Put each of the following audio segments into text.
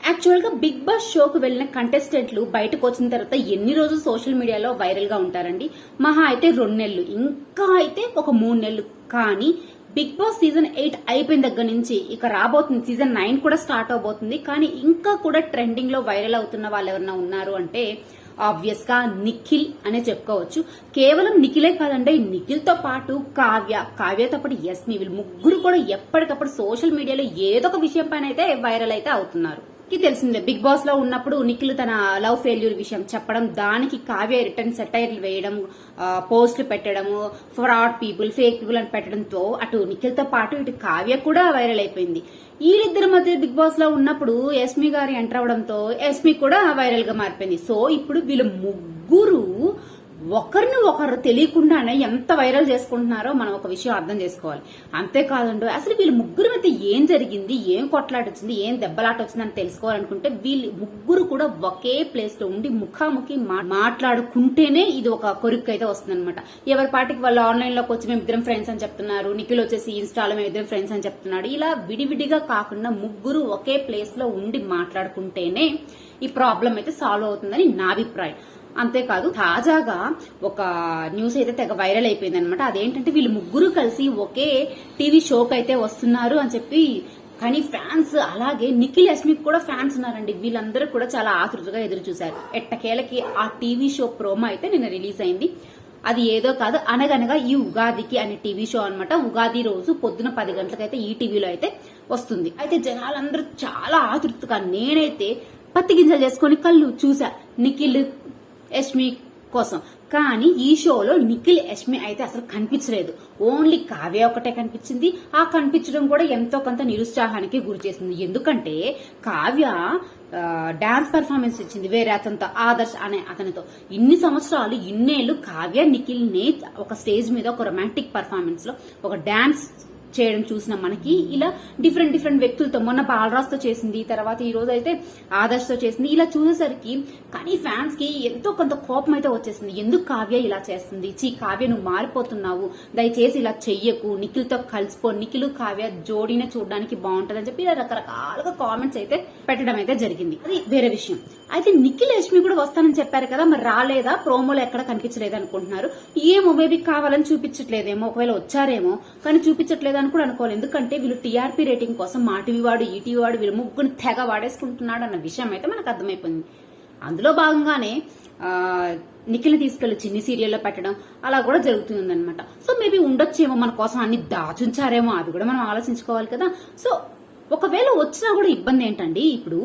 Actual గా big boss షోకు వెళ్లిన కంటెస్టెంట్లు బయటకు వచ్చిన తర్వాత ఎన్ని రోజులు సోషల్ మీడియాలో వైరల్ గా ఉంటారండి? మహా అయితే 2 నెలలు, ఇంకా అయితే ఒక 3 నెలలు. కానీ బిగ్ బాస్ సీజన్ 8 అయిపోయిన దగ్గర నుంచి ఇక రాబోతుంది సీజన్ 9 కూడా స్టార్ట్ అవబోతుంది. కానీ ఇంకా కూడా ట్రెండింగ్ లో వైరల్ అవుతున్న వాళ్ళు ఎవరన్నా ఉన్నారు అంటే ఆబ్వియస్ గా నిఖిల్ అనే చెప్పుకోవచ్చు. కేవలం నిఖిలే కాదండి, నిఖిల్ తో పాటు కావ్యతో పాటు యస్మి, వీళ్ళు ముగ్గురు కూడా ఎప్పటికప్పుడు సోషల్ మీడియాలో ఏదో ఒక విషయం పైన అయితే వైరల్ అయితే అవుతున్నారు. తెలిసిందే, బిగ్ బాస్ లో ఉన్నప్పుడు నిఖిల్ తన లవ్ ఫెయిల్యూర్ విషయం చెప్పడం, దానికి కావ్య రిటర్న్ సెటైర్లు వేయడం, పోస్టులు పెట్టడము, ఫ్రాడ్ పీపుల్, ఫేక్ పీపుల్ అని పెట్టడంతో అటు నిఖిల్ తో పాటు ఇటు కావ్య కూడా వైరల్ అయిపోయింది. వీళ్ళిద్దరి మధ్య బిగ్ బాస్ లో ఉన్నప్పుడు యస్మి గారు ఎంటర్ అవడంతో యస్మి కూడా వైరల్ గా మారిపోయింది. సో ఇప్పుడు వీళ్ళు ముగ్గురు ఒకరిని ఒకరు తెలియకుండానే ఎంత వైరల్ చేసుకుంటున్నారో మనం ఒక విషయం అర్థం చేసుకోవాలి. అంతేకాదండి, అసలు వీళ్ళు ముగ్గురు మధ్య ఏం జరిగింది, ఏం కొట్లాట వచ్చింది, ఏం దెబ్బలాట వచ్చిందని తెలుసుకోవాలనుకుంటే వీళ్ళు ముగ్గురు కూడా ఒకే ప్లేస్ లో ఉండి ముఖాముఖి మాట్లాడుకుంటేనే ఇది ఒక కొరిక్కు అయితే వస్తుంది అనమాట. ఎవరి పాటికి వాళ్ళు ఆన్లైన్ లోకి వచ్చి మేము ఇద్దరం ఫ్రెండ్స్ అని చెప్తున్నారు, నిఖిల్ వచ్చేసి ఇన్స్టాలో మేము ఇద్దరం ఫ్రెండ్స్ అని చెప్తున్నాడు. ఇలా విడివిడిగా కాకుండా ముగ్గురు ఒకే ప్లేస్ లో ఉండి మాట్లాడుకుంటేనే ఈ ప్రాబ్లం అయితే సాల్వ్ అవుతుందని నా అభిప్రాయం. అంతేకాదు, తాజాగా ఒక న్యూస్ అయితే తెగ వైరల్ అయిపోయింది అనమాట. అదేంటంటే వీళ్ళు ముగ్గురు కలిసి ఒకే టీవీ షోకి అయితే వస్తున్నారు అని చెప్పి, కానీ ఫ్యాన్స్, అలాగే నిఖిల్ యస్మికి కూడా ఫ్యాన్స్ ఉన్నారండి. వీళ్ళందరూ కూడా చాలా ఆతృతగా ఎదురు చూశారు. ఎట్టకేలకి ఆ టీవీ షో ప్రోమో అయితే నిన్న రిలీజ్ అయింది. అది ఏదో కాదు, అనగనగా ఈ ఉగాదికి అనే టీవీ షో అనమాట. ఉగాది రోజు పొద్దున 10 గంటలకైతే ఈ టీవీలో అయితే వస్తుంది. అయితే జనాలందరూ చాలా ఆతృతగా, నేనైతే పత్తి గింజలు చేసుకుని కళ్ళు చూసా నిఖిల్ యష్మి కోసం. కానీ ఈ షోలో నిఖిల్ యష్మి అయితే అసలు కనిపించలేదు. ఓన్లీ కావ్య ఒకటే కనిపించింది. ఆ కనిపించడం కూడా ఎంతో కొంత నిరుత్సాహానికి గురి చేసింది. ఎందుకంటే కావ్య డాన్స్ పర్ఫార్మెన్స్ ఇచ్చింది వేరే అతనితో, ఆదర్శ్ అనే అతనితో. ఇన్ని సంవత్సరాలు, ఇన్నేళ్లు కావ్య నిఖిల్ నే ఒక స్టేజ్ మీద ఒక రొమాంటిక్ పర్ఫార్మెన్స్ లో ఒక డాన్స్ చేయడం చూసిన మనకి ఇలా డిఫరెంట్ వ్యక్తులతో, మొన్న బాలరాజ్ తో చేసింది, తర్వాత ఈ రోజు అయితే ఆదర్శ్ తో చేసింది. ఇలా చూసేసరికి కానీ ఫ్యాన్స్ కి ఎంతో కొంత కోపం అయితే వచ్చేసింది. ఎందుకు కావ్య ఇలా చేస్తుంది, కావ్య నువ్వు మారిపోతున్నావు, దయచేసి ఇలా చెయ్యకు, నిఖిల్ తో కలిసిపో, నిఖిల్ కావ్య జోడీనే చూడడానికి బాగుంటది అని చెప్పి ఇలా రకరకాలుగా కామెంట్స్ అయితే పెట్టడం అయితే జరిగింది. అది వేరే విషయం. అయితే నిఖిల్ యష్మి కూడా వస్తానని చెప్పారు కదా, మరి రాలేదా, ప్రోమోలో ఎక్కడ కనిపించలేదు అనుకుంటున్నారు. ఏమో, మేబీ కావాలని చూపించట్లేదేమో, ఒకవేళ వచ్చారేమో కానీ చూపించట్లేదు అని కూడా అనుకోవాలి. ఎందుకంటే వీళ్ళు టీఆర్పీ రేటింగ్ కోసం మా టీవీ వాడు, ఈ టీవీ వాడు వీళ్ళు ముగ్గురు తెగ వాడేసుకుంటున్నాడు అన్న విషయం అయితే మనకు అర్థమైపోయింది. అందులో భాగంగానే నిఖిల్ని తీసుకెళ్లి చిన్ని సీరియల్లో పెట్టడం అలా కూడా జరుగుతుందన్నమాట. సో మేబీ ఉండొచ్చేమో, మన కోసం అన్ని దాచుంచారేమో, అది కూడా మనం ఆలోచించుకోవాలి కదా. సో ఒకవేళ వచ్చినా కూడా ఇబ్బంది ఏంటండి, ఇప్పుడు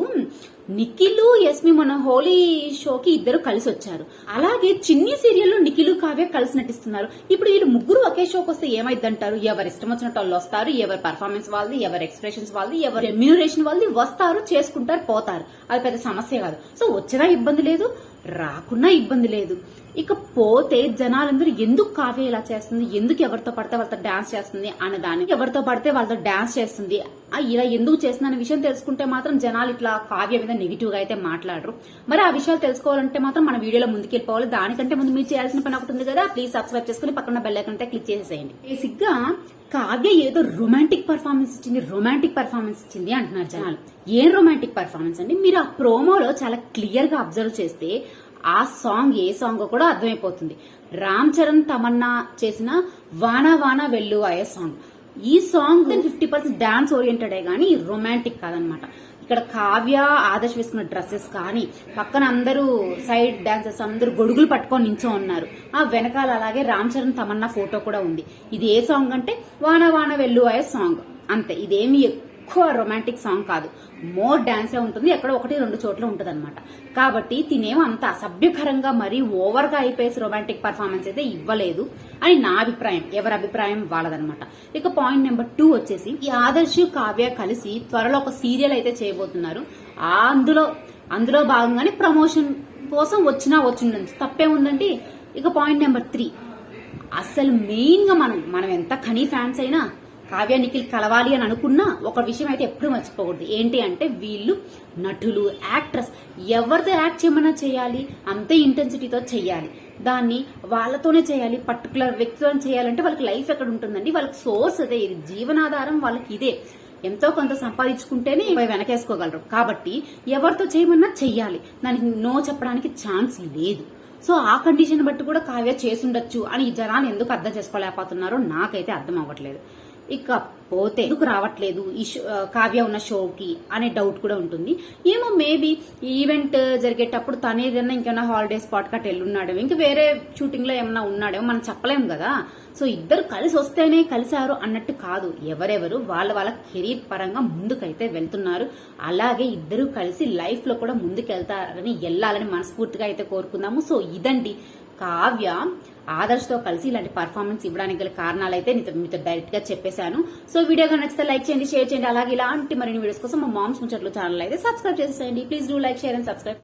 నిఖిల్ యస్మి మన హోలీ షోకి ఇద్దరు కలిసి వచ్చారు. అలాగే చిన్ని సీరియల్లో నిఖిల్ కావ్య కలిసి నటిస్తున్నారు. ఇప్పుడు వీళ్ళు ముగ్గురు ఒకే షోకి వస్తే ఏమైందంటారు? ఎవరు ఇష్టం వచ్చినట్టు వాళ్ళు వస్తారు, ఎవరి పర్ఫార్మెన్స్ వాళ్ళది, ఎవరి ఎక్స్ప్రెషన్స్ వాళ్ళది, ఎవరి రెమ్యూనరేషన్ వాళ్ళది, వస్తారు, చేసుకుంటారు, పోతారు. అది పెద్ద సమస్య కాదు. సో వచ్చినా ఇబ్బంది లేదు, రాకున్నా ఇబ్బంది లేదు. ఇక పోతే జనాలందరూ ఎందుకు కావ్య ఇలా చేస్తుంది, ఎందుకు ఎవరితో పడితే వాళ్ళతో డాన్స్ చేస్తుంది అనే దానికి, ఎవరితో పడితే వాళ్ళతో డాన్స్ చేస్తుంది ఇలా ఎందుకు చేస్తుంది అనే విషయం తెలుసుకుంటే మాత్రం జనాలు ఇట్లా కావ్య మీద నెగిటివ్ గా అయితే మాట్లాడరు. మరి ఆ విషయాలు తెలుసుకోవాలంటే మాత్రం మన వీడియోలో ముందుకెళ్ళిపోవాలి. దానికంటే ముందు మీరు చేయాల్సిన పని ఒకటి ఉంది కదా, ప్లీజ్ సబ్స్క్రైబ్ చేసుకుని పక్కన బెల్ ఐకాన్ అయితే క్లిక్ చేసేయండి. బేసిక్ గా కావ్య ఏదో రొమాంటిక్ పర్ఫార్మెన్స్ ఇచ్చింది అంటున్నారు జనాలు. ఏం రొమాంటిక్ పర్ఫార్మెన్స్ అండి? మీరు ఆ ప్రోమోలో చాలా క్లియర్ గా అబ్జర్వ్ చేస్తే ఆ సాంగ్ ఏ సాంగ్ కూడా అర్థమైపోతుంది. రామ్ చరణ్ తమన్నా చేసిన వానా వానా వెళ్ళు అయ్యే సాంగ్. ఈ సాంగ్ 50% డాన్స్ ఓరియంటెడ్ గానీ రొమాంటిక్ కాదనమాట. ఇక్కడ కావ్య, ఆదర్శ్ వేసుకున్న డ్రెస్సెస్ కానీ, పక్కన అందరూ సైడ్ డాన్సర్స్ అందరూ గొడుగులు పట్టుకొని నించో ఉన్నారు. ఆ వెనకాల అలాగే రామ్ చరణ్ తమన్నా ఫోటో కూడా ఉంది. ఇది ఏ సాంగ్ అంటే వానా వానా వెళ్ళు అయ్యే సాంగ్ అంతే. ఇదేమి ఎక్కువ రొమాంటిక్ సాంగ్ కాదు, మోర్ డాన్సే ఉంటుంది, ఎక్కడ 1-2 చోట్ల ఉంటది అనమాట. కాబట్టి తినేమో అంత అసభ్యకరంగా మరీ ఓవర్ గా అయిపోయేసి రొమాంటిక్ పర్ఫార్మెన్స్ అయితే ఇవ్వలేదు అని నా అభిప్రాయం. ఎవరి అభిప్రాయం వాళ్ళదనమాట. ఇక పాయింట్ నెంబర్ 2 వచ్చేసి, ఈ ఆదర్శ్ కావ్య కలిసి త్వరలో ఒక సీరియల్ అయితే చేయబోతున్నారు. అందులో భాగంగానే ప్రమోషన్ కోసం వచ్చిండొచ్చు, తప్పే ఉందండి. ఇక పాయింట్ నెంబర్ 3, అసలు మెయిన్ గా మనం ఎంత ఖనీ ఫ్యాన్స్ అయినా కావ్య నిఖిల్ కలవాలి అని అనుకున్నా ఒక విషయం అయితే ఎప్పుడు మర్చిపోకూడదు. ఏంటి అంటే వీళ్ళు నటులు, యాక్ట్రెస్, ఎవరితో యాక్ట్ చేయమన్నా చేయాలి, అంతే ఇంటెన్సిటీతో చేయాలి. దాన్ని వాళ్ళతోనే చేయాలి, పర్టికులర్ వ్యక్తితో చేయాలంటే వాళ్ళకి లైఫ్ ఎక్కడ ఉంటుందండి? వాళ్ళకి సోర్స్ అదే, ఇది జీవనాధారం వాళ్ళకి ఇదే. ఎంతో కొంత సంపాదించుకుంటేనే వెనకేసుకోగలరు. కాబట్టి ఎవరితో చేయమన్నా చెయ్యాలి, దానికి నో చెప్పడానికి ఛాన్స్ లేదు. సో ఆ కండిషన్ బట్టి కూడా కావ్య చేసుండొచ్చు అని ఈ జనాన్ని ఎందుకు అర్థం చేసుకోలేకపోతున్నారో నాకైతే అర్థం అవ్వట్లేదు. ఇకపోతే ఎందుకు రావట్లేదు ఈ కావ్య ఉన్న షోకి అనే డౌట్ కూడా ఉంటుంది. ఏమో మేబీ ఈవెంట్ జరిగేటప్పుడు తను ఏదైనా ఇంకేమైనా హాలిడే స్పాట్ కట్ వెళ్ళున్నాడేమో, ఇంకా వేరే షూటింగ్ లో ఏమన్నా ఉన్నాడేమో మనం చెప్పలేము కదా. సో ఇద్దరు కలిసి వస్తేనే కలిశారు అన్నట్టు కాదు, ఎవరెవరు వాళ్ళ కెరీర్ పరంగా ముందుకైతే వెళ్తున్నారు. అలాగే ఇద్దరు కలిసి లైఫ్ లో కూడా ముందుకెళ్తారని వెళ్ళాలని మనస్ఫూర్తిగా అయితే కోరుకుందాము. సో ఇదండి కావ్య ఆదర్శ్ తో కలిసి ఇలాంటి పర్ఫార్మెన్స్ ఇవ్వడానికి గల కారణాలు అయితే మీతో డైరెక్ట్ గా చెప్పేశాను. సో వీడియో నచ్చితే లైక్ చేయండి, షేర్ చేయండి. అలాగే ఇలాంటి మరిన్ని వీడియోస్ కోసం మా మామ్స్ ముచ్చట్లు ఛానల్ అయితే సబ్స్క్రైబ్ చేసేయండి. Please do like, share and subscribe.